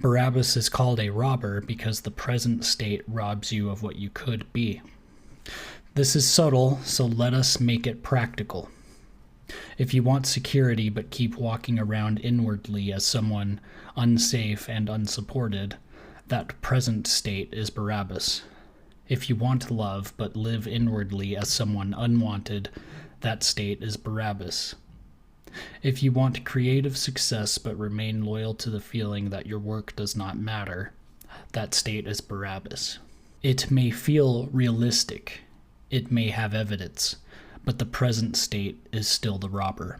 Barabbas is called a robber because the present state robs you of what you could be. This is subtle, so let us make it practical. If you want security but keep walking around inwardly as someone unsafe and unsupported, that present state is Barabbas. If you want love but live inwardly as someone unwanted, that state is Barabbas. If you want creative success but remain loyal to the feeling that your work does not matter, that state is Barabbas. It may feel realistic, it may have evidence, but the present state is still the robber.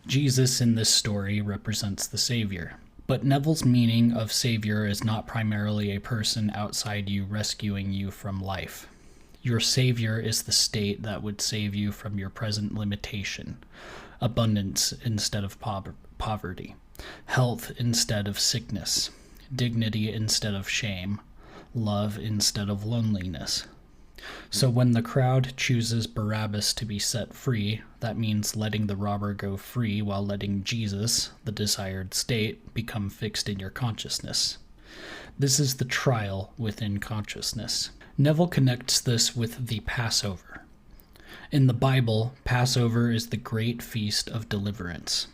Jesus in this story represents the Savior. But Neville's meaning of Savior is not primarily a person outside you rescuing you from life. Your Savior is the state that would save you from your present limitation, abundance instead of poverty, health instead of sickness, dignity instead of shame, love instead of loneliness. So when the crowd chooses Barabbas to be set free, that means letting the robber go free while letting Jesus, the desired state, become fixed in your consciousness. This is the trial within consciousness. Neville connects this with the Passover. In the Bible, Passover is the great feast of deliverance.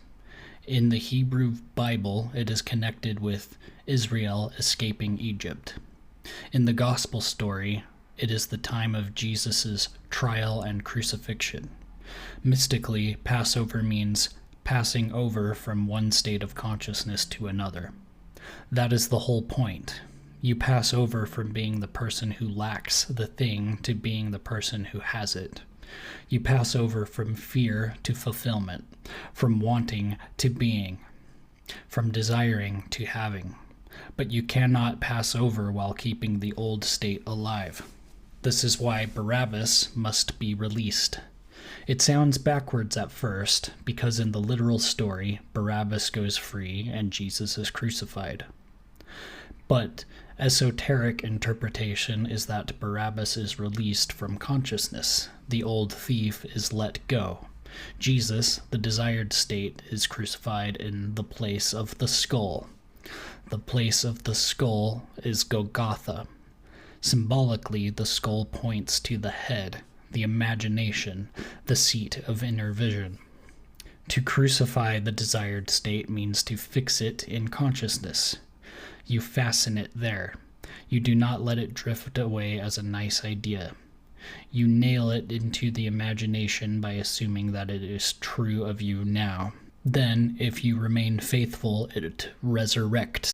In the Hebrew Bible, it is connected with Israel escaping Egypt. In the Gospel story, it is the time of Jesus' trial and crucifixion. Mystically, Passover means passing over from one state of consciousness to another. That is the whole point. You pass over from being the person who lacks the thing to being the person who has it. You pass over from fear to fulfillment, from wanting to being, from desiring to having. But you cannot pass over while keeping the old state alive. This is why Barabbas must be released. It sounds backwards at first, because in the literal story, Barabbas goes free and Jesus is crucified. But esoteric interpretation is that Barabbas is released from consciousness. The old thief is let go. Jesus, the desired state, is crucified in the place of the skull. The place of the skull is Golgotha. Symbolically, the skull points to the head, the imagination, the seat of inner vision. To crucify the desired state means to fix it in consciousness. You fasten it there. You do not let it drift away as a nice idea. You nail it into the imagination by assuming that it is true of you now. Then, if you remain faithful, it resurrects